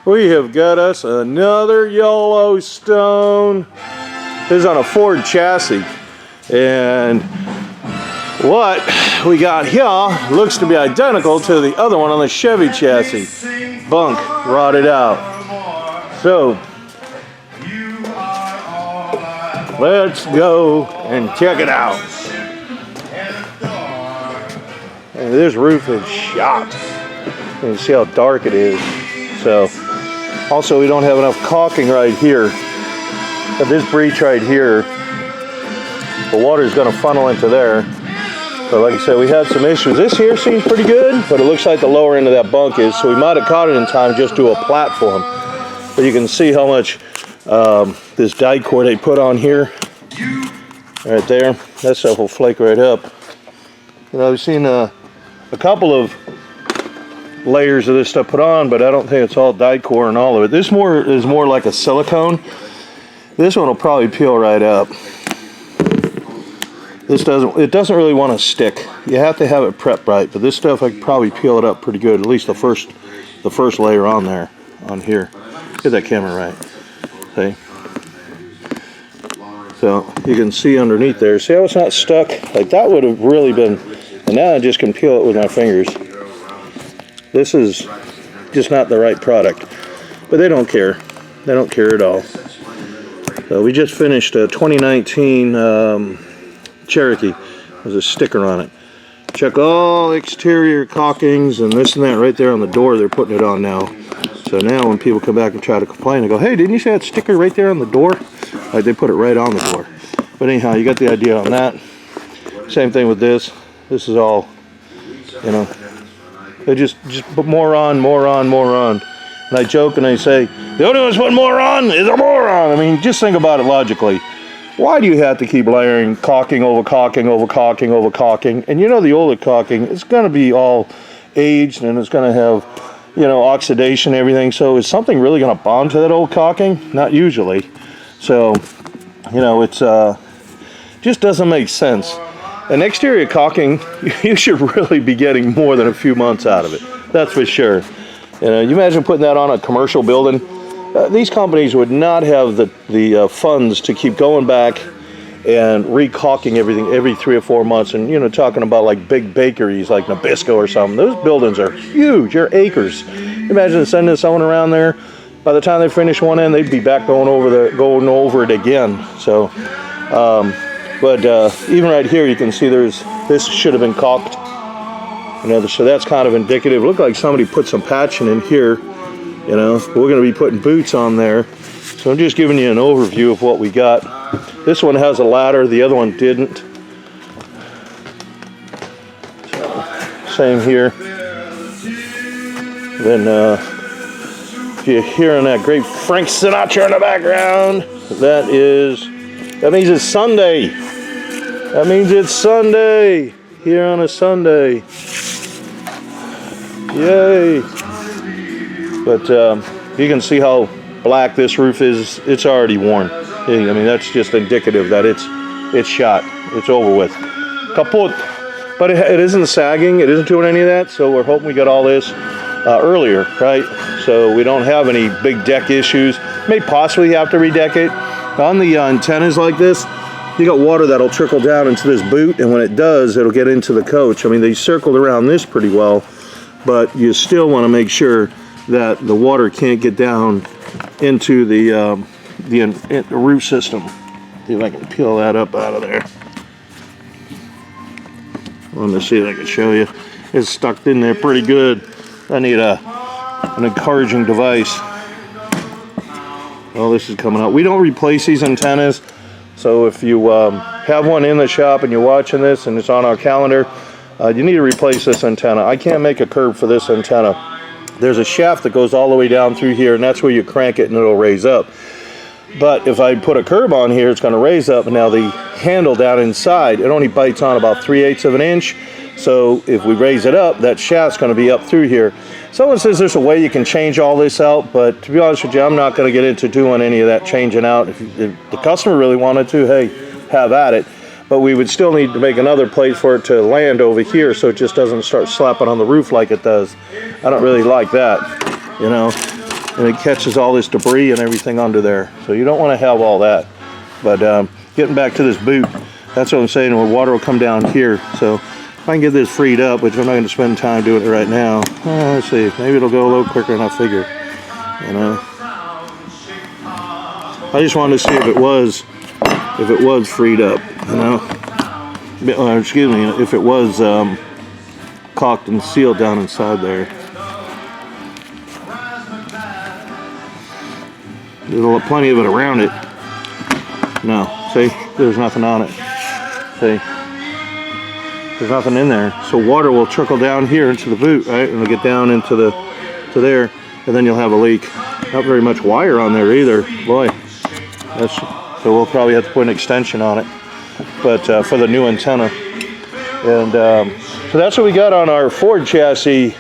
We have got us another Yellowstone. This is on a Ford chassis. And what we got here looks to be identical to the other one on the Chevy chassis. Bunk rotted out. So let's go and check it out. And this roof is shot. You can see how dark it is. So also we don't have enough caulking right here. But this breach right here, the water is going to funnel into there. But like I said, we had some issues. This here seems pretty good, but it looks like the lower end of that bunk is, so we might have caught it in time just to a platform. But you can see how much this dyed core they put on here, right there. That stuff will flake right up. You know, I've seen a couple of layers of this stuff put on, but I don't think it's all dyed core and all of it. This is more like a silicone. This one will probably peel right up. It doesn't really want to stick. You have to have it prepped right, but this stuff I could probably peel it up pretty good. At least the first layer on there, on here. Get that camera right. See? So you can see underneath there. See how it's not stuck? Like that would have really been. And now I just can peel it with my fingers. This is just not the right product, but they don't care. They don't care at all. So we just finished a 2019 Cherokee. There's a sticker on it. Check all exterior caulkings and this and that right there on the door. They're putting it on now. So now when people come back and try to complain, they go, "Hey, didn't you see that sticker right there on the door?" Like they put it right on the door. But anyhow, you got the idea on that. Same thing with this. This is all, you know, they just put more on, more on, more on. And I joke and I say, the only one who's putting more on is a moron. I mean, just think about it logically. Why do you have to keep layering caulking over caulking over caulking over caulking? And you know the older caulking, it's going to be all aged and it's going to have, you know, oxidation and everything. So is something really going to bond to that old caulking? Not usually. So, you know, it's just doesn't make sense. An exterior caulking, you should really be getting more than a few months out of it. That's for sure. You know, you imagine putting that on a commercial building. These companies would not have the funds to keep going back and re-caulking everything every 3 or 4 months. And, you know, talking about like big bakeries like Nabisco or something. Those buildings are huge. They're acres. Imagine sending someone around there. By the time they finish one end, they'd be back going over it again. So, but even right here, you can see this should have been caulked. You know, so that's kind of indicative. It looked like somebody put some patching in here. You know, we're going to be putting boots on there. So I'm just giving you an overview of what we got. This one has a ladder, the other one didn't. So, same here. Then if you're hearing that great Frank Sinatra in the background, that means it's Sunday. That means it's Sunday here on a Sunday. Yay! But you can see how black this roof is. It's already worn. I mean, that's just indicative that it's shot. It's over with. Kaput. But it isn't sagging. It isn't doing any of that. So we're hoping we got all this earlier, right? So we don't have any big deck issues. May possibly have to redeck it. On the antennas like this, you got water that'll trickle down into this boot, and when it does, it'll get into the coach. I mean, they circled around this pretty well, but you still want to make sure that the water can't get down into the roof system. See if I can peel that up out of there. Let me see if I can show you. It's stuck in there pretty good. I need an encouraging device. Well, this is coming out. We don't replace these antennas, so if you have one in the shop and you're watching this and it's on our calendar, you need to replace this antenna. I can't make a curb for this antenna. There's a shaft that goes all the way down through here, and that's where you crank it and it'll raise up. But if I put a curb on here, it's going to raise up, and now the handle down inside, it only bites on about 3/8 of an inch. So if we raise it up, that shaft's going to be up through here. Someone says there's a way you can change all this out, but to be honest with you, I'm not going to get into doing any of that changing out. If the customer really wanted to, hey, have at it. But we would still need to make another plate for it to land over here so it just doesn't start slapping on the roof like it does. I don't really like that, you know. and it catches all this debris and everything under there. So you don't want to have all that. But getting back to this boot, that's what I'm saying, where water will come down here. So if I can get this freed up, which I'm not going to spend time doing it right now. Let's see, maybe it'll go a little quicker than I figure. You know, I just wanted to see if it was freed up. You know, excuse me, if it was caulked and sealed down inside there. There's plenty of it around it. No, see, there's nothing on it. See, there's nothing in there. So water will trickle down here into the boot, right? And it'll get down into there, and then you'll have a leak. Not very much wire on there either. Boy, so we'll probably have to put an extension on it, but for the new antenna. And so that's what we got on our Ford chassis,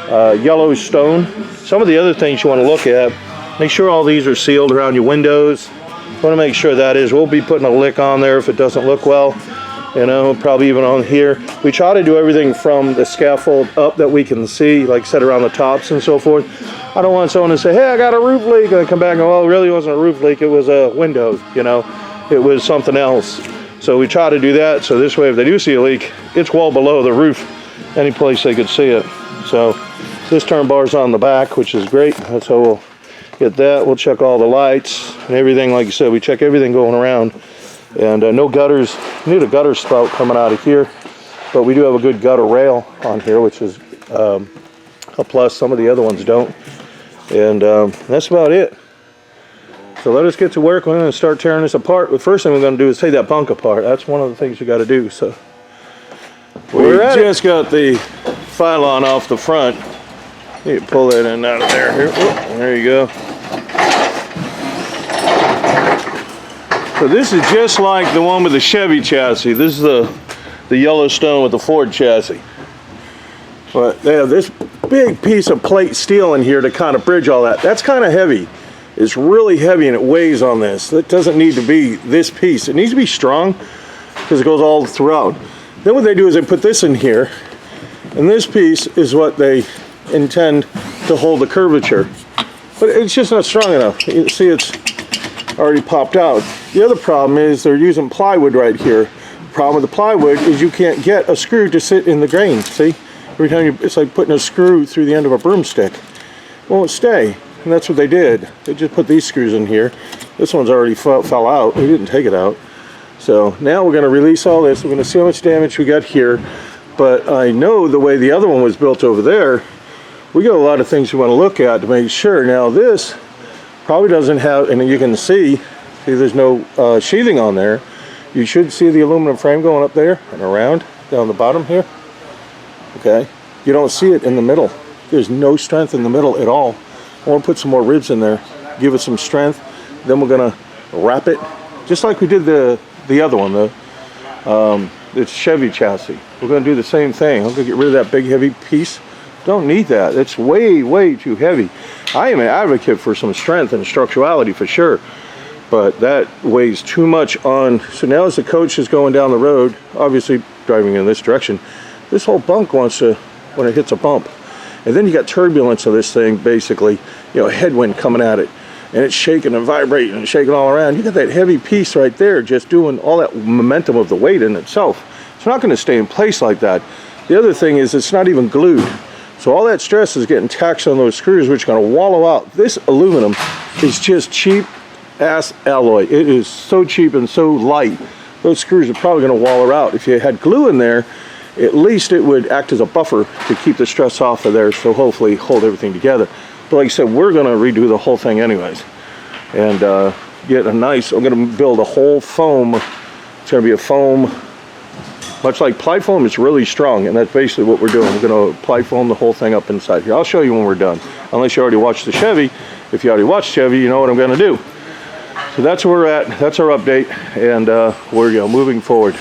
Yellowstone. Some of the other things you want to look at, make sure all these are sealed around your windows. You want to make sure that is. We'll be putting a lick on there if it doesn't look well. You know, probably even on here. We try to do everything from the scaffold up that we can see, like set around the tops and so forth. I don't want someone to say, hey, I got a roof leak, and I come back and go, well, it really wasn't a roof leak, it was a window, you know, it was something else. So we try to do that, so this way if they do see a leak, it's well below the roof, any place they could see it. So this turn bar's on the back, which is great. That's how we'll get that. We'll check all the lights and everything. Like you said, we check everything going around. And no gutters. We need a gutter spout coming out of here, but we do have a good gutter rail on here, which is a plus. Some of the other ones don't. And that's about it. So let us get to work. We're going to start tearing this apart. The first thing we're going to do is take that bunk apart. That's one of the things you got to do. So we just got the pylon off the front. You pull that in out of there. Here. Oh, there you go. So this is just like the one with the Chevy chassis. This is the Yellowstone with the Ford chassis. But they have this big piece of plate steel in here to kind of bridge all that. That's kind of heavy. It's really heavy and it weighs on this. It doesn't need to be this piece. It needs to be strong because it goes all throughout. Then what they do is they put this in here, and this piece is what they intend to hold the curvature. But it's just not strong enough. You see, it's already popped out. The other problem is they're using plywood right here. The problem with the plywood is you can't get a screw to sit in the grain. See, every time it's like putting a screw through the end of a broomstick. It won't stay, and that's what they did. They just put these screws in here. This one's already fell out. We didn't take it out. So now we're going to release all this. We're going to see how much damage we got here. But I know the way the other one was built over there, we got a lot of things we want to look at to make sure. Now this probably doesn't have, and you can see there's no sheathing on there. You should see the aluminum frame going up there and around down the bottom here. Okay, you don't see it in the middle. There's no strength in the middle at all. I want to put some more ribs in there, give it some strength. Then we're gonna wrap it just like we did the other one, the Chevy chassis. We're gonna do the same thing. I'm gonna get rid of that big heavy piece. Don't need that. It's way too heavy. I am an advocate for some strength and structurality for sure, but that weighs too much on. So now as the coach is going down the road, obviously driving in this direction, this whole bunk wants to, when it hits a bump, and then you got turbulence of this thing, basically, you know, headwind coming at it, and it's shaking and vibrating and shaking all around. You got that heavy piece right there just doing all that momentum of the weight in itself. It's not going to stay in place like that. The other thing is it's not even glued. So all that stress is getting taxed on those screws, which are going to wallow out. This aluminum is just cheap ass alloy. It is so cheap and so light. Those screws are probably going to wallow out. If you had glue in there, at least it would act as a buffer to keep the stress off of there, so hopefully hold everything together. But like I said, we're going to redo the whole thing anyways. And get a nice, I'm going to build a whole foam. It's going to be a foam, much like ply foam. It's really strong, and that's basically what we're doing. We're going to ply foam the whole thing up inside here. I'll show you when we're done. Unless you already watched the Chevy. If you already watched Chevy, you know what I'm going to do. So that's where we're at. That's our update, and we're moving forward.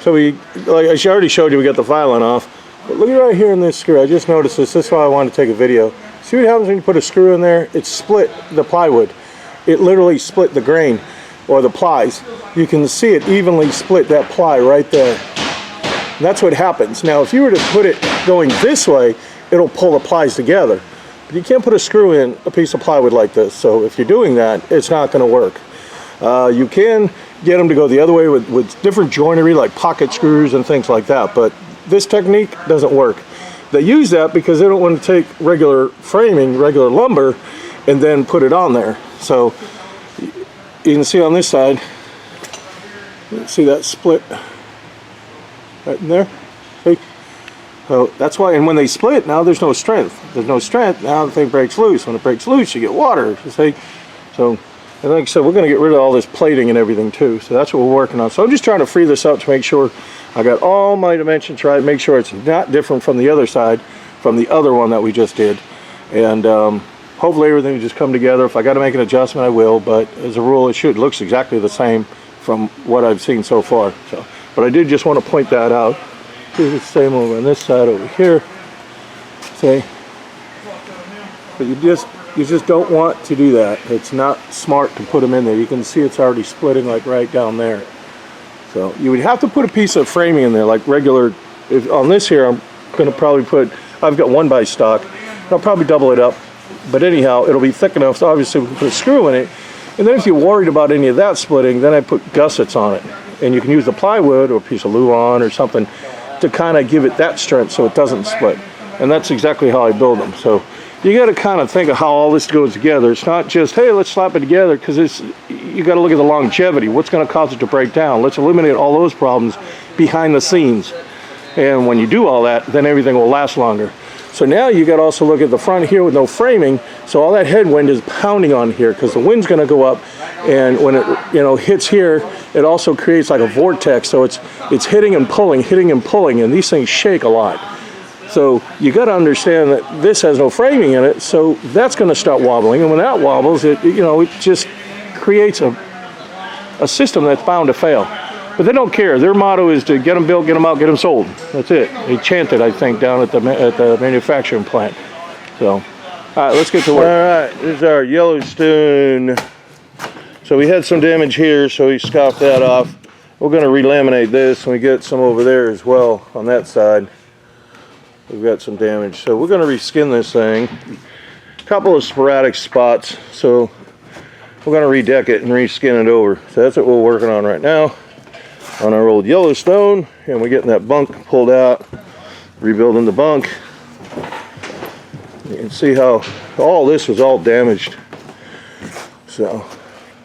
So we, like I already showed you, we got the filing off. But look right here in this screw. I just noticed this. This is why I wanted to take a video. See what happens when you put a screw in there? It split the plywood. It literally split the grain or the plies. You can see it evenly split that ply right there. And that's what happens. Now if you were to put it going this way, it'll pull the plies together. You can't put a screw in a piece of plywood like this. So if you're doing that, it's not going to work. You can get them to go the other way with different joinery like pocket screws and things like that, but this technique doesn't work. They use that because they don't want to take regular framing, regular lumber, and then put it on there. So you can see on this side, see that split right in there? See? So that's why, and when they split, now there's no strength. There's no strength, now the thing breaks loose. When it breaks loose, you get water, you see? So, and like I said, we're going to get rid of all this plating and everything too. So that's what we're working on. So I'm just trying to free this up to make sure I got all my dimensions right, make sure it's not different from the other side, from the other one that we just did. And hopefully everything will just come together. If I got to make an adjustment, I will, but as a rule, it looks exactly the same from what I've seen so far. So, but I did just want to point that out. Here's the same over on this side over here. See? But you just don't want to do that. It's not smart to put them in there. You can see it's already splitting like right down there. So you would have to put a piece of framing in there, like regular. On this here, I'm going to probably put, I've got 1x stock. I'll probably double it up. But anyhow, it'll be thick enough, so obviously we can put a screw in it. And then if you're worried about any of that splitting, then I put gussets on it. And you can use the plywood or a piece of Luan or something to kind of give it that strength so it doesn't split. And that's exactly how I build them. So you got to kind of think of how all this goes together. It's not just, hey, let's slap it together, because you got to look at the longevity. What's going to cause it to break down? Let's eliminate all those problems behind the scenes. And when you do all that, then everything will last longer. So now you got to also look at the front here with no framing. So all that headwind is pounding on here because the wind's going to go up, and when it hits here, it also creates like a vortex. So it's hitting and pulling, and these things shake a lot. So you got to understand that this has no framing in it, so that's going to start wobbling, and when that wobbles, it just creates a system that's bound to fail. But they don't care. Their motto is to get them built, get them out, get them sold. That's it. They chant it, I think, down at the manufacturing plant. So, all right, let's get to work. All right, this is our Yellowstone. So we had some damage here, so we scoffed that off. We're going to relaminate this, and we get some over there as well on that side. We've got some damage. So we're going to reskin this thing. A couple of sporadic spots. So we're going to redeck it and reskin it over. So that's what we're working on right now on our old Yellowstone, and we're getting that bunk pulled out, rebuilding the bunk. You can see how all this was all damaged. So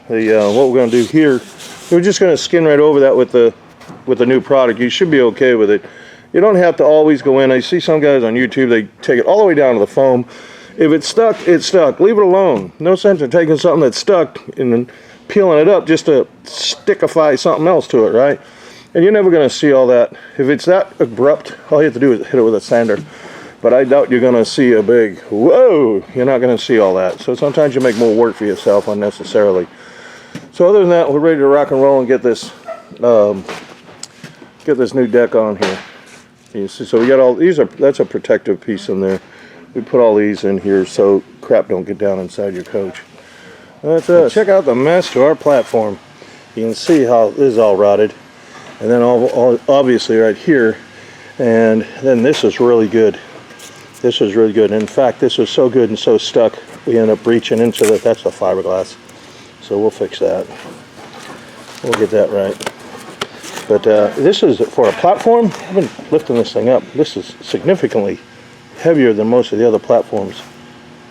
what we're going to do here, we're just going to skin right over that with the new product. You should be okay with it. You don't have to always go in. I see some guys on YouTube, they take it all the way down to the foam. If it's stuck, it's stuck. Leave it alone. No sense in taking something that's stuck and then peeling it up just to stickify something else to it, right? And you're never going to see all that. If it's that abrupt, all you have to do is hit it with a sander. But I doubt you're going to see a big, whoa, you're not going to see all that. So sometimes you make more work for yourself unnecessarily. So other than that, we're ready to rock and roll and get this new deck on here. You see, so we got all these, that's a protective piece in there. We put all these in here so crap don't get down inside your coach. That's it. Check out the mess to our platform. You can see how this is all rotted, and then all obviously right here, and then this is really good. This is really good. In fact, this is so good and so stuck, we end up breaching into that's the fiberglass. So we'll fix that. We'll get that right. But this is for a platform. I've been lifting this thing up. This is significantly heavier than most of the other platforms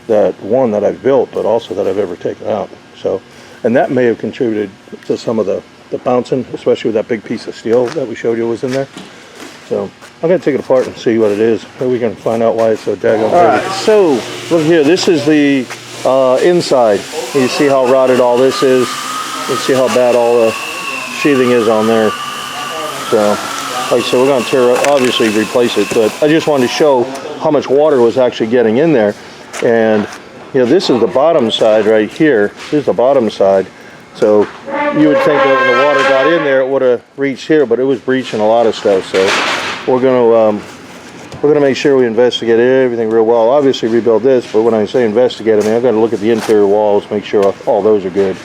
that I've built, but also that I've ever taken out. So, and that may have contributed to some of the bouncing, especially with that big piece of steel that we showed you was in there. So I'm going to take it apart and see what it is. Maybe we can find out why it's so daggone heavy. All right, so look here. This is the inside. You see how rotted all this is. You see how bad all the sheathing is on there. So, like I said, we're going to obviously replace it, but I just wanted to show how much water was actually getting in there. And this is the bottom side right here. This is the bottom side. So you would think that when the water got in there, it would have reached here, but it was breaching a lot of stuff. So we're going to make sure we investigate everything real well. Obviously rebuild this, but when I say investigate, I mean I've got to look at the interior walls, make sure all those are good,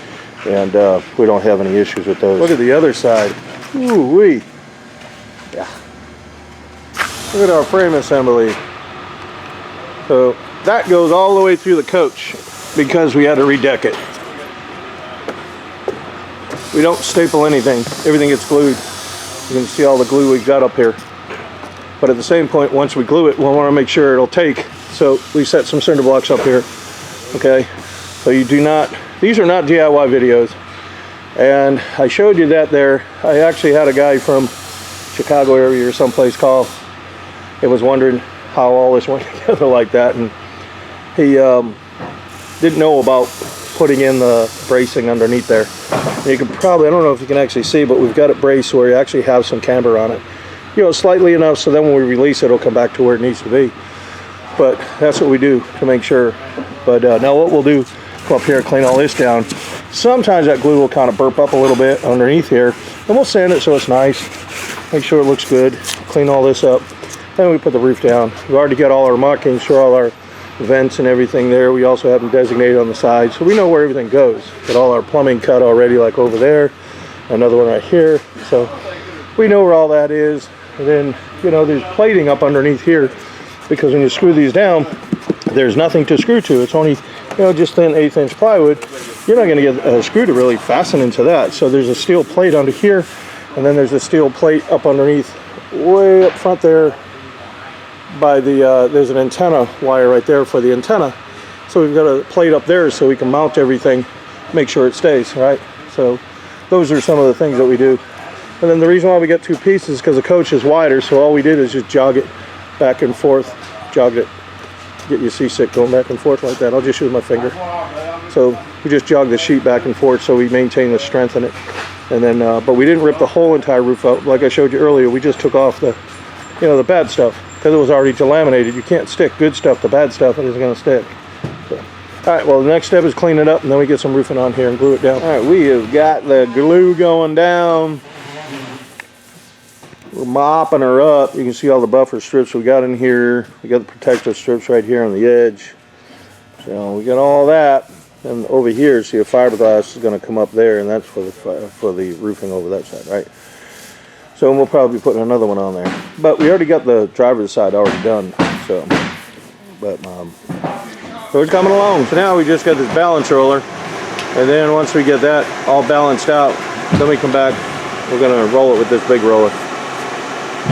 and we don't have any issues with those. Look at the other side. Ooh wee. Yeah. Look at our frame assembly. So that goes all the way through the coach because we had to redeck it. We don't staple anything. Everything gets glued. You can see all the glue we've got up here. But at the same point, once we glue it, we'll want to make sure it'll take. So we set some cinder blocks up here. Okay, so you do not, these are not DIY videos. And I showed you that there. I actually had a guy from Chicago area or someplace call. He was wondering how all this went together like that. And he didn't know about putting in the bracing underneath there. And you can probably, I don't know if you can actually see, but we've got it braced where you actually have some camber on it. You know, slightly enough so then when we release it, it'll come back to where it needs to be. But that's what we do to make sure. But now what we'll do, go up here and clean all this down. Sometimes that glue will kind of burp up a little bit underneath here. And we'll sand it so it's nice. Make sure it looks good. Clean all this up. Then we put the roof down. We've already got all our markings for all our vents and everything there. We also have them designated on the side. So we know where everything goes. Got all our plumbing cut already, like over there. Another one right here. So we know where all that is. And then, you know, there's plating up underneath here. Because when you screw these down, there's nothing to screw to. It's only, you know, just thin 1/8 inch plywood. You're not going to get a screw to really fasten into that. So there's a steel plate under here, and then there's a steel plate up underneath, way up front there. By the there's an antenna wire right there for the antenna. So we've got a plate up there so we can mount everything, make sure it stays right. So those are some of the things that we do. And then the reason why we get two pieces is because the coach is wider. So all we did is just jog it back and forth, jog it, get you seasick going back and forth like that. I'll just use my finger. So we just jog the sheet back and forth so we maintain the strength in it. And then, but we didn't rip the whole entire roof out. Like I showed you earlier, we just took off the, you know, the bad stuff because it was already delaminated. You can't stick good stuff to bad stuff. It isn't going to stick. So, all right, well, the next step is clean it up and then we get some roofing on here and glue it down. All right, we have got the glue going down. We're mopping her up. You can see all the buffer strips we got in here. We got the protective strips right here on the edge. So we got all that. And over here, see, a fiberglass is going to come up there, and that's for the roofing over that side, right? So we'll probably be putting another one on there. But we already got the driver's side already done. So, but so it's coming along. So now we just got this balance roller, and then once we get that all balanced out, then we come back. We're going to roll it with this big roller.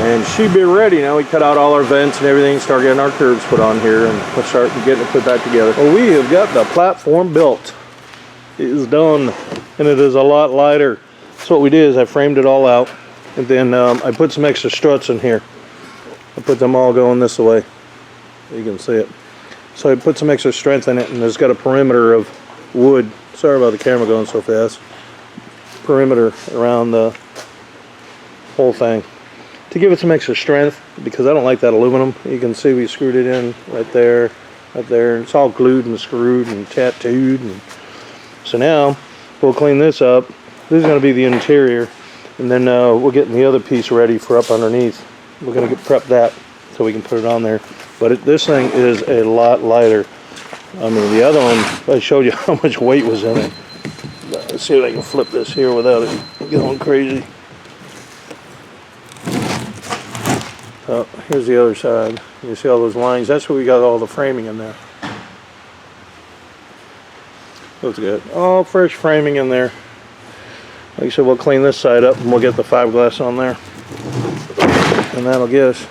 And she'd be ready. Now we cut out all our vents and everything, start getting our curves put on here, and we'll start getting it put back together. Well, we have got the platform built. It is done, and it is a lot lighter. So what we did is I framed it all out, and then I put some extra struts in here. I put them all going this way. You can see it. So I put some extra strength in it, and it's got a perimeter of wood. Sorry about the camera going so fast. Perimeter around the whole thing, to give it some extra strength, because I don't like that aluminum. You can see we screwed it in right there, it's all glued and screwed and tattooed. And so now we'll clean this up. This is going to be the interior, and then we're getting the other piece ready for up underneath. We're going to prep that so we can put it on there. But this thing is a lot lighter. I mean, the other one, I showed you how much weight was in it. Let's see if I can flip this here without it going crazy. Oh, here's the other side. You see all those lines? That's where we got all the framing in there. Looks good. All fresh framing in there. Like I said, we'll clean this side up and we'll get the fiberglass on there. And that'll get us.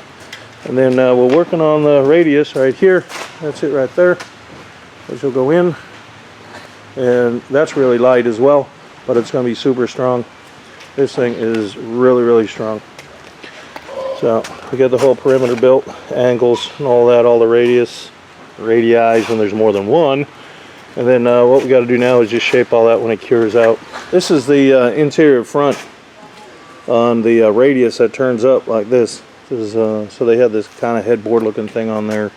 And then we're working on the radius right here. That's it right there. Which will go in. And that's really light as well, but it's going to be super strong. This thing is really, really strong. So we got the whole perimeter built, angles and all that, all the radius, radii when there's more than one. And then what we got to do now is just shape all that when it cures out. This is the interior front on the radius that turns up like this. This is, so they had this kind of headboard looking thing on there.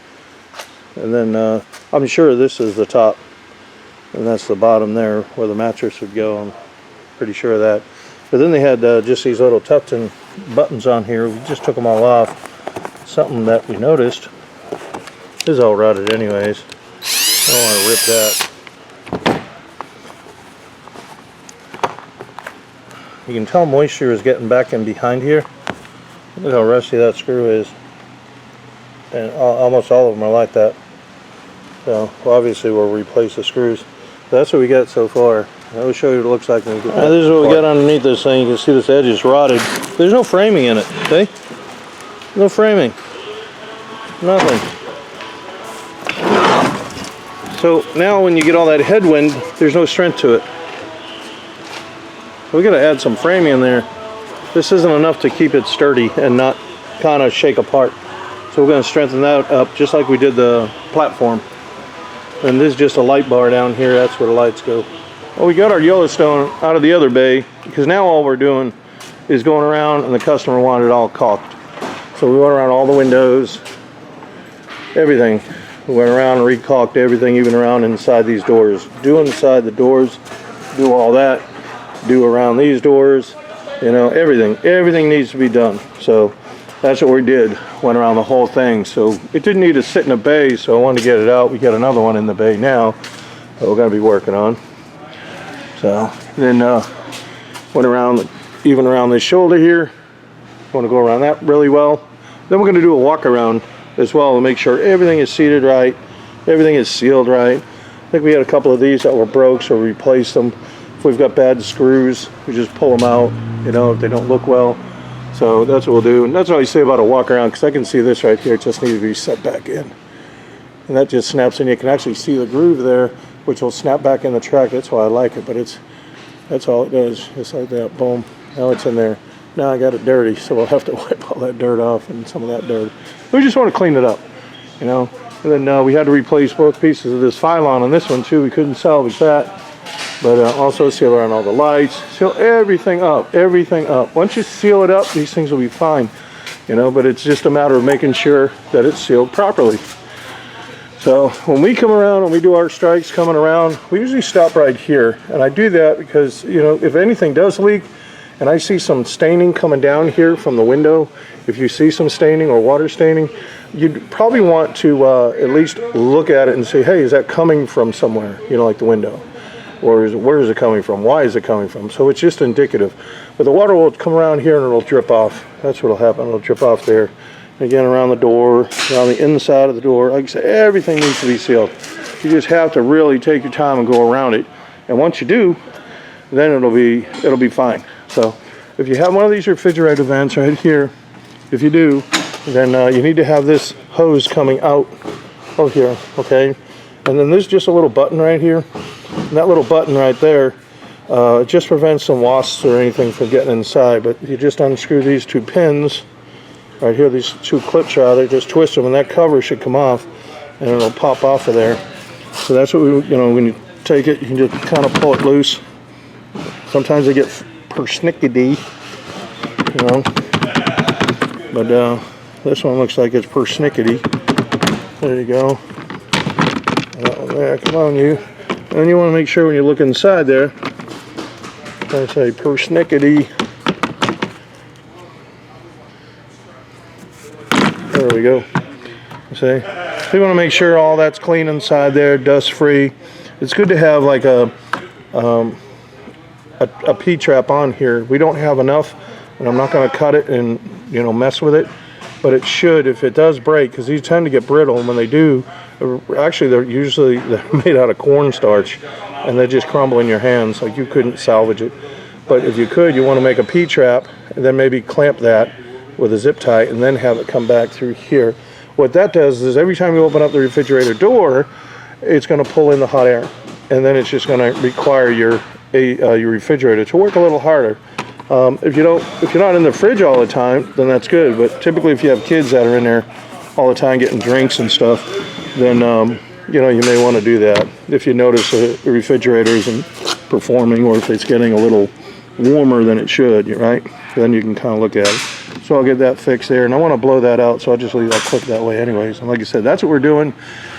And then I'm sure this is the top. And that's the bottom there where the mattress would go. I'm pretty sure of that. But then they had just these little tucked-in buttons on here. We just took them all off. Something that we noticed. This is all rotted anyways. I don't want to rip that. You can tell moisture is getting back in behind here. Look how rusty that screw is. And almost all of them are like that. So obviously we'll replace the screws. That's what we got so far. I will show you what it looks like when we get this is what we got underneath this thing. You can see this edge is rotted. There's no framing in it, see? No framing. Nothing. So now when you get all that headwind, there's no strength to it. So we got to add some framing in there. This isn't enough to keep it sturdy and not kind of shake apart. So we're going to strengthen that up just like we did the platform. And this is just a light bar down here. That's where the lights go. Well, we got our Yellowstone out of the other bay because now all we're doing is going around, and the customer wanted it all caulked. So we went around all the windows, everything. We went around and recaulked everything, even around inside these doors. Do inside the doors, do all that, do around these doors, you know, everything. Everything needs to be done. So that's what we did, went around the whole thing. So it didn't need to sit in a bay, so I wanted to get it out. We got another one in the bay now that we're going to be working on. So then went around, even around this shoulder here. Want to go around that really well. Then we're going to do a walk around as well to make sure everything is seated right, everything is sealed right. I think we had a couple of these that were broke, so we replaced them. If we've got bad screws, we just pull them out, you know, if they don't look well. So that's what we'll do. And that's what I say about a walk around, because I can see this right here. It just needs to be set back in. And that just snaps in. You can actually see the groove there, which will snap back in the track. That's why I like it, but that's all it does, just like that. Boom. Now it's in there. Now I got it dirty, so we'll have to wipe all that dirt off and some of that dirt. We just want to clean it up, you know. And then we had to replace both pieces of this Phylon on this one too. We couldn't salvage that, but also seal around all the lights, seal everything up, everything up. Once you seal it up, these things will be fine, you know. But it's just a matter of making sure that it's sealed properly. So when we come around and we do our strikes coming around, we usually stop right here. And I do that because, you know, if anything does leak and I see some staining coming down here from the window, if you see some staining or water staining, you'd probably want to at least look at it and say, hey, is that coming from somewhere, you know, like the window? Or where is it coming from? Why is it coming from? So it's just indicative. But the water will come around here and it'll drip off. That's what will happen. It'll drip off there. Again, around the door, around the inside of the door. Like I said, everything needs to be sealed. You just have to really take your time and go around it. And once you do, then it'll be fine. So if you have one of these refrigerator vents right here, if you do, then you need to have this hose coming out of here, okay? And then there's just a little button right here. And that little button right there just prevents some wasps or anything from getting inside. But you just unscrew these two pins right here, these two clips rather, just twist them, and that cover should come off, and it'll pop off of there. So that's what we, you know, when you take it, you can just kind of pull it loose. Sometimes they get persnickety, you know, but this one looks like it's persnickety. There you go. That one there, come on you. And you want to make sure when you look inside there, I say persnickety. There we go. See? So you want to make sure all that's clean inside there, dust free. It's good to have like a P-trap on here. We don't have enough, and I'm not going to cut it and, you know, mess with it. But it should, if it does break, because these tend to get brittle, and when they do, actually they're made out of cornstarch, and they just crumble in your hands. Like you couldn't salvage it. But if you could, you want to make a P-trap, and then maybe clamp that with a zip tie, and then have it come back through here. What that does is every time you open up the refrigerator door, it's going to pull in the hot air, and then it's just going to require your refrigerator to work a little harder. If you're not in the fridge all the time, then that's good. But typically, if you have kids that are in there all the time getting drinks and stuff, then you know, you may want to do that. If you notice the refrigerator isn't performing, or if it's getting a little warmer than it should, right? Then you can kind of look at it. So I'll get that fixed there, and I want to blow that out, so I'll just leave that clip that way anyways. And like I said, that's what we're doing.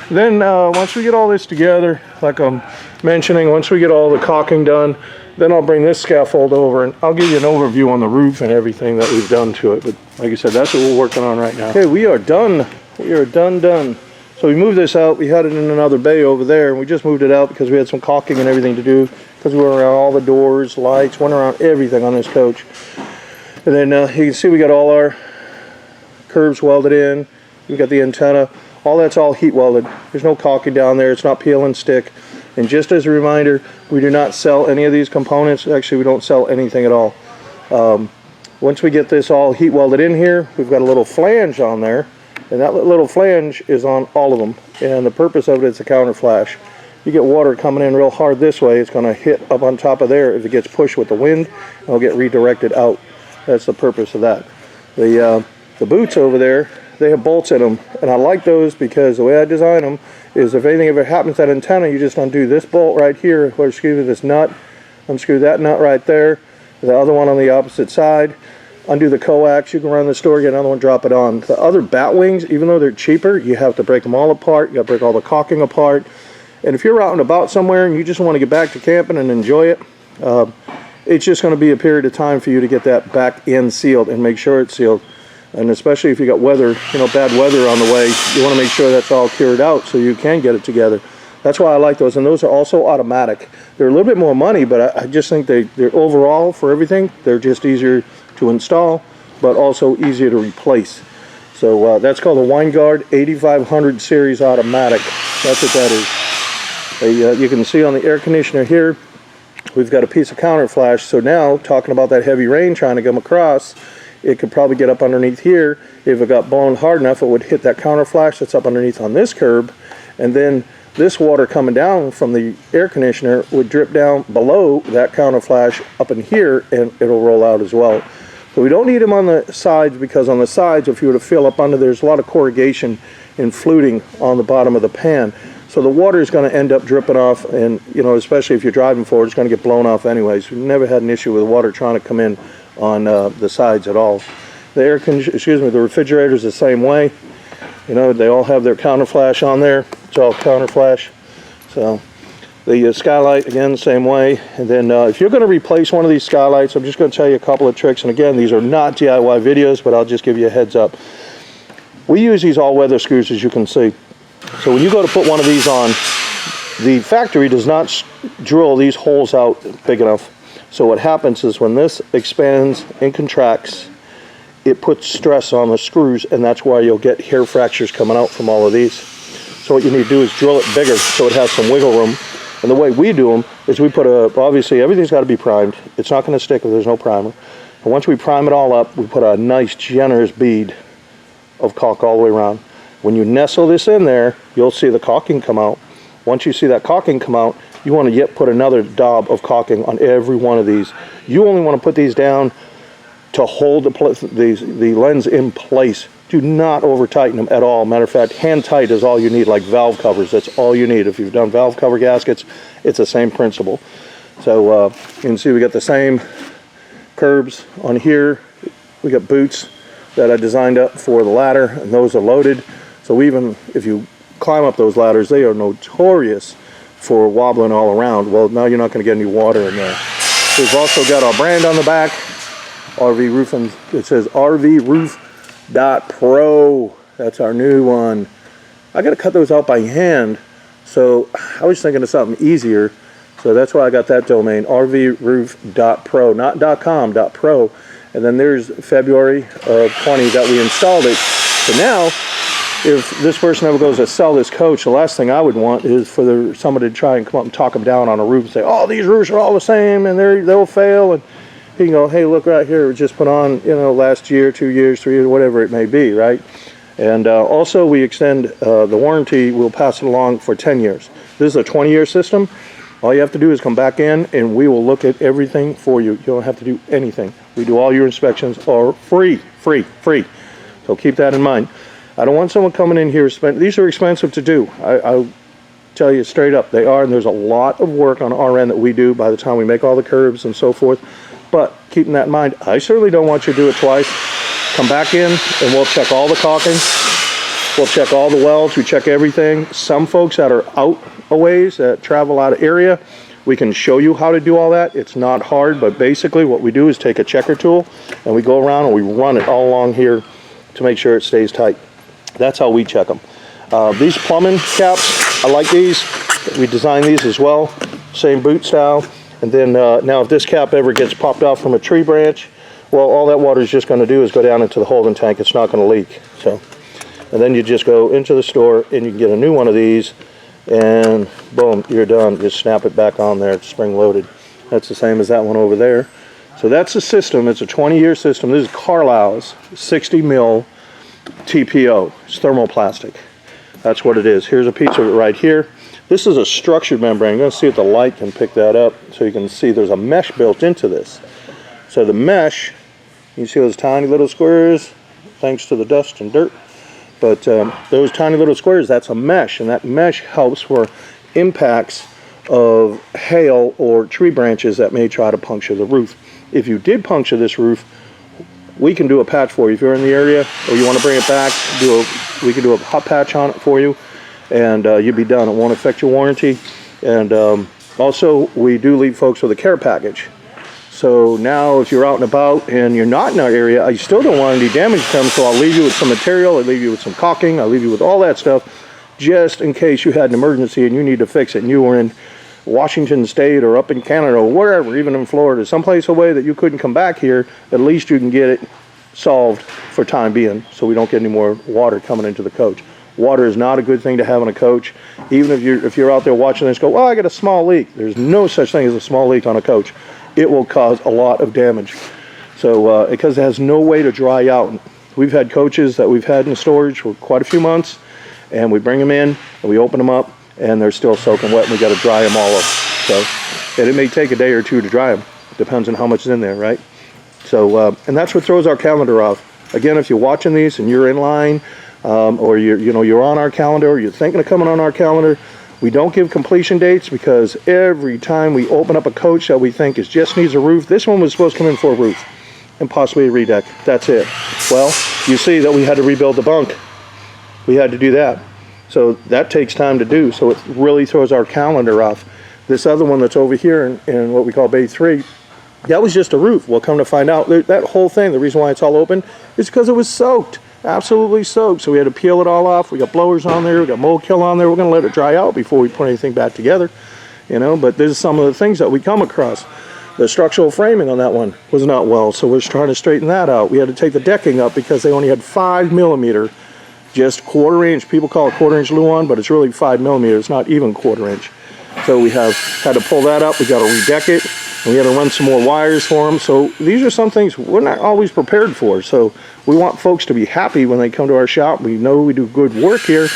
Then once we get all this together, like I'm mentioning, once we get all the caulking done, then I'll bring this scaffold over, and I'll give you an overview on the roof and everything that we've done to it. But like I said, that's what we're working on right now. Okay, we are done. We are done. So we moved this out. We had it in another bay over there, and we just moved it out because we had some caulking and everything to do, because we went around all the doors, lights, went around everything on this coach. And then you can see we got all our curves welded in. We got the antenna All that's all heat welded. There's no caulking down there. It's not peel and stick. And just as a reminder, we do not sell any of these components. Actually, we don't sell anything at all. Once we get this all heat welded in here, we've got a little flange on there, and that little flange is on all of them. And the purpose of it is a counter flash. You get water coming in real hard this way, it's going to hit up on top of there. If it gets pushed with the wind, it'll get redirected out. That's the purpose of that. The boots over there, they have bolts in them, and I like those because the way I design them is if anything ever happens to that antenna, you just undo this bolt right here, or excuse me, this nut, unscrew that nut right there, the other one on the opposite side, undo the coax, you can run the store, get another one, drop it on. The other bat wings, even though they're cheaper, you have to break them all apart, you got to break all the caulking apart. And if you're out and about somewhere and you just want to get back to camping and enjoy it, it's just going to be a period of time for you to get that back end sealed and make sure it's sealed. And especially if you got weather, bad weather on the way, you want to make sure that's all cured out so you can get it together. That's why I like those, and those are also automatic. They're a little bit more money, but I just think they're overall for everything, they're just easier to install, but also easier to replace. So that's called the Winegard 8500 series automatic. That's what that is. You can see on the air conditioner here, we've got a piece of counter flash. So now, talking about that heavy rain trying to come across, it could probably get up underneath here. If it got blown hard enough, it would hit that counter flash that's up underneath on this curb, and then this water coming down from the air conditioner would drip down below that counter flash up in here, and it'll roll out as well. So we don't need them on the sides, because on the sides, if you were to fill up under, there's a lot of corrugation and fluting on the bottom of the pan. So the water is going to end up dripping off, and especially if you're driving forward, it's going to get blown off anyways. We've never had an issue with water trying to come in on the sides at all. The the refrigerator's the same way. They all have their counter flash on there. It's all counter flash. So the skylight, again, the same way. And then if you're going to replace one of these skylights, I'm just going to tell you a couple of tricks. And again, these are not DIY videos, but I'll just give you a heads up. We use these all-weather screws, as you can see. So when you go to put one of these on, the factory does not drill these holes out big enough. So what happens is when this expands and contracts, it puts stress on the screws, and that's why you'll get hair fractures coming out from all of these. So what you need to do is drill it bigger so it has some wiggle room. And the way we do them is we put obviously everything's got to be primed. It's not going to stick if there's no primer. And once we prime it all up, we put a nice generous bead of caulk all the way around. When you nestle this in there, you'll see the caulking come out. Once you see that caulking come out, you want to put another daub of caulking on every one of these. You only want to put these down to hold the lens in place. Do not over tighten them at all. Matter of fact, hand tight is all you need, like valve covers. That's all you need. If you've done valve cover gaskets, it's the same principle. So you can see we got the same curbs on here. We got boots that I designed up for the ladder, and those are loaded. So even if you climb up those ladders, they are notorious for wobbling all around. Well, now you're not going to get any water in there. We've also got our brand on the back, RV Roofing. It says RV Roof.pro. That's our new one. I got to cut those out by hand, so I was thinking of something easier. So that's why I got that domain, RVRoof.pro, not .com, .pro. And then there's February of 20 that we installed it. So now, if this person ever goes to sell this coach, the last thing I would want is for somebody to try and come up and talk them down on a roof and say, oh, these roofs are all the same and they'll fail. And he can go, hey, look right here, it was just put on, last year, 2 years, 3 years, whatever it may be, right? And also we extend the warranty, we'll pass it along for 10 years. This is a 20-year system. All you have to do is come back in and we will look at everything for you. You don't have to do anything. We do all your inspections are free. So keep that in mind. I don't want someone coming in here these are expensive to do. I'll tell you straight up, they are, and there's a lot of work on our end that we do by the time we make all the curbs and so forth. But keeping that in mind, I certainly don't want you to do it twice. Come back in and we'll check all the caulking. We'll check all the welds. We check everything. Some folks that are out a ways, that travel out of area, we can show you how to do all that. It's not hard, but basically what we do is take a checker tool and we go around and we run it all along here to make sure it stays tight. That's how we check them. These plumbing caps, I like these. We designed these as well. Same boot style. And then now if this cap ever gets popped off from a tree branch, well, all that water is just going to do is go down into the holding tank. It's not going to leak. So And then you just go into the store and you can get a new one of these, and boom, you're done. Just snap it back on there. It's spring loaded. That's the same as that one over there. So that's the system. It's a 20-year system. This is Carlisle's 60 mil TPO. It's thermoplastic. That's what it is. Here's a piece of it right here. This is a structured membrane. You're going to see if the light can pick that up, so you can see there's a mesh built into this. So the mesh, you see those tiny little squares, thanks to the dust and dirt. But those tiny little squares, that's a mesh, and that mesh helps for impacts of hail or tree branches that may try to puncture the roof. If you did puncture this roof, we can do a patch for you. If you're in the area or you want to bring it back, we can do a hot patch on it for you, and you'll be done. It won't affect your warranty. And also, we do leave folks with a care package. So now if you're out and about and you're not in our area, I still don't want any damage to come, so I'll leave you with some material, I'll leave you with some caulking, I'll leave you with all that stuff, just in case you had an emergency and you need to fix it, and you were in Washington State or up in Canada or wherever, even in Florida, someplace away that you couldn't come back here. At least you can get it solved for time being, so we don't get any more water coming into the coach. Water is not a good thing to have in a coach. Even if you're out there watching this, go, oh, I got a small leak. There's no such thing as a small leak on a coach. It will cause a lot of damage. So because it has no way to dry out. We've had coaches that we've had in storage for quite a few months, and we bring them in and we open them up, and they're still soaking wet, and we got to dry them all up. So, and it may take a day or two to dry them. It depends on how much is in there, right? So, and that's what throws our calendar off. Again, if you're watching these and you're in line, or you're on our calendar, or you're thinking of coming on our calendar, we don't give completion dates, because every time we open up a coach that we think just needs a roof, this one was supposed to come in for a roof and possibly a redeck. That's it. Well, you see that we had to rebuild the bunk. We had to do that. So that takes time to do. So it really throws our calendar off. This other one that's over here in what we call Bay 3, that was just a roof. Well, come to find out, that whole thing, the reason why it's all open is because it was soaked. Absolutely soaked. So we had to peel it all off. We got blowers on there. We got mold kill on there. We're going to let it dry out before we put anything back together. But this is some of the things that we come across. The structural framing on that one was not well, so we're trying to straighten that out. We had to take the decking up because they only had 5 millimeter, just quarter-inch. People call it quarter-inch Luan, but it's really 5 millimeter. It's not even quarter-inch. So we had to pull that up. We got to redeck it. We had to run some more wires for them. So these are some things we're not always prepared for. So we want folks to be happy when they come to our shop. We know we do good work here,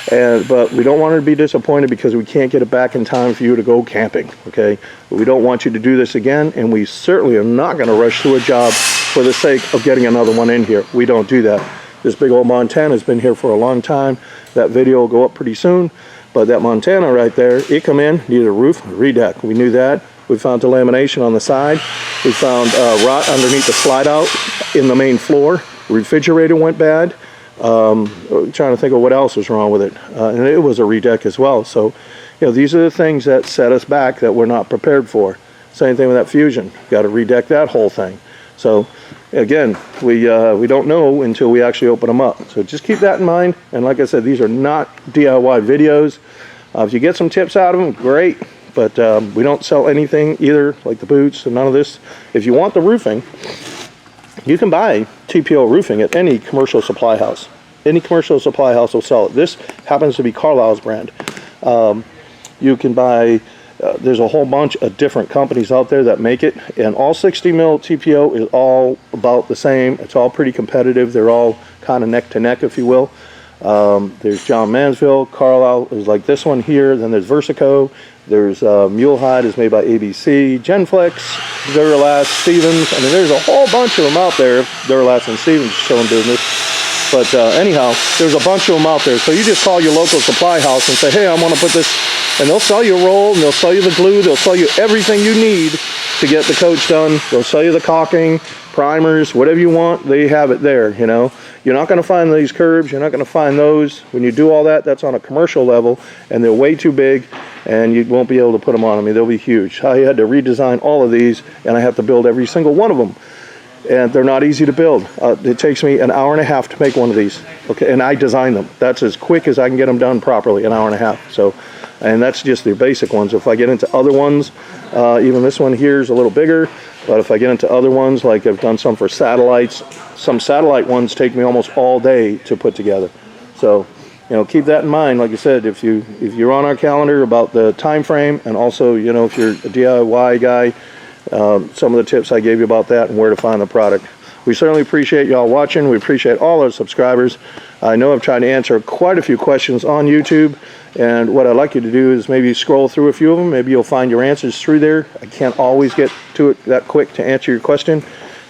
but we don't want to be disappointed because we can't get it back in time for you to go camping, okay? But we don't want you to do this again, and we certainly are not going to rush through a job for the sake of getting another one in here. We don't do that. This big old Montana has been here for a long time. That video will go up pretty soon. But that Montana right there, it come in, needed a roof, a redeck. We knew that. We found the lamination on the side. We found rot underneath the slide out in the main floor. Refrigerator went bad. Trying to think of what else was wrong with it. And it was a redeck as well. So, these are the things that set us back that we're not prepared for. Same thing with that Fusion. Got to redeck that whole thing. So, again, we don't know until we actually open them up. So just keep that in mind. And like I said, these are not DIY videos. If you get some tips out of them, great. But we don't sell anything either, like the boots and none of this. If you want the roofing, you can buy TPO roofing at any commercial supply house. Any commercial supply house will sell it. This happens to be Carlisle's brand. You can buy, there's a whole bunch of different companies out there that make it, and all 60 mil TPO is all about the same. It's all pretty competitive. They're all kind of neck to neck, if you will. There's John Mansfield. Carlisle is like this one here. Then there's Versico. There's Mule Hide is made by ABC. Genflex, Duralast, Stevens. I mean, there's a whole bunch of them out there. Duralast and Stevens showing business. But anyhow, there's a bunch of them out there. So you just call your local supply house and say, hey, I want to put this, and they'll sell you a roll, and they'll sell you the glue, they'll sell you everything you need to get the coach done. They'll sell you the caulking, primers, whatever you want, they have it there, You're not going to find these curbs, you're not going to find those. When you do all that, that's on a commercial level, and they're way too big, and you won't be able to put them on. I mean, they'll be huge. I had to redesign all of these, and I have to build every single one of them. And they're not easy to build. It takes me an hour and a half to make one of these. Okay, and I design them. That's as quick as I can get them done properly, an hour and a half. So, and that's just the basic ones. If I get into other ones, even this one here is a little bigger. But if I get into other ones, like I've done some for satellites, some satellite ones take me almost all day to put together. So, you know, keep that in mind. Like I said, if you're on our calendar about the time frame, and also, you know, if you're a DIY guy, some of the tips I gave you about that and where to find the product. We certainly appreciate y'all watching. We appreciate all our subscribers. I know I've tried to answer quite a few questions on YouTube, and what I'd like you to do is maybe scroll through a few of them. Maybe you'll find your answers through there. I can't always get to it that quick to answer your question.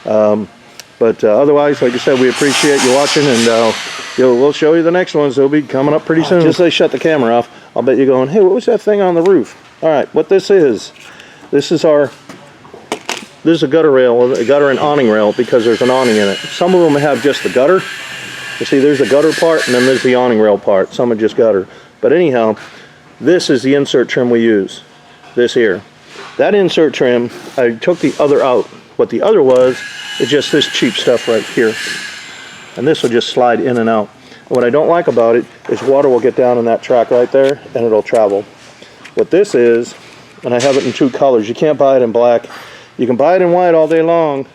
But otherwise, like I said, we appreciate you watching, and we'll show you the next ones. They'll be coming up pretty soon. Just as I shut the camera off, I'll bet you're going, hey, what was that thing on the roof? All right, what this is a gutter rail, a gutter and awning rail, because there's an awning in it. Some of them have just the gutter. You see, there's the gutter part, and then there's the awning rail part. Some are just gutter. But anyhow, this is the insert trim we use. This here. That insert trim, I took the other out. What the other was is just this cheap stuff right here. And this will just slide in and out. And what I don't like about it is water will get down in that track right there, and it'll travel. What this is, and I have it in 2 colors. You can't buy it in black. You can buy it in white all day long.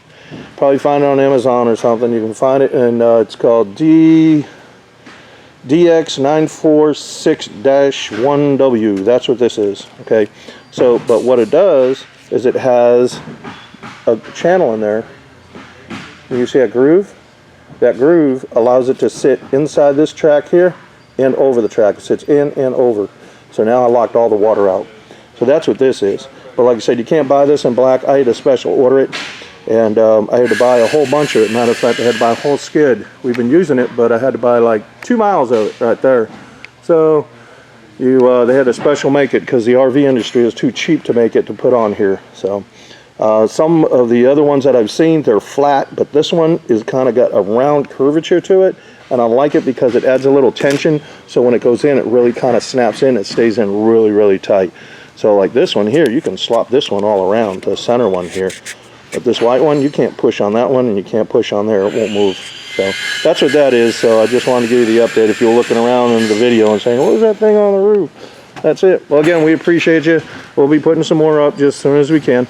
Probably find it on Amazon or something. You can find it in, it's called DX946-1W. That's what this is, okay? So, but what it does is it has a channel in there. You see that groove? That groove allows it to sit inside this track here and over the track. It sits in and over. So now I locked all the water out. So that's what this is. But like I said, you can't buy this in black. I had to special order it, and I had to buy a whole bunch of it. Matter of fact, I had to buy a whole skid. We've been using it, but I had to buy like 2 miles of it right there. So they had to special make it because the RV industry is too cheap to make it to put on here. So some of the other ones that I've seen, they're flat, but this one is kind of got a round curvature to it, and I like it because it adds a little tension. So when it goes in, it really kind of snaps in. It stays in really, really tight. So like this one here, you can swap this one all around, the center one here. But this white one, you can't push on that one, and you can't push on there. It won't move. So that's what that is. So I just wanted to give you the update if you were looking around in the video and saying, what was that thing on the roof? That's it. Well, again, we appreciate you. We'll be putting some more up just as soon as we can.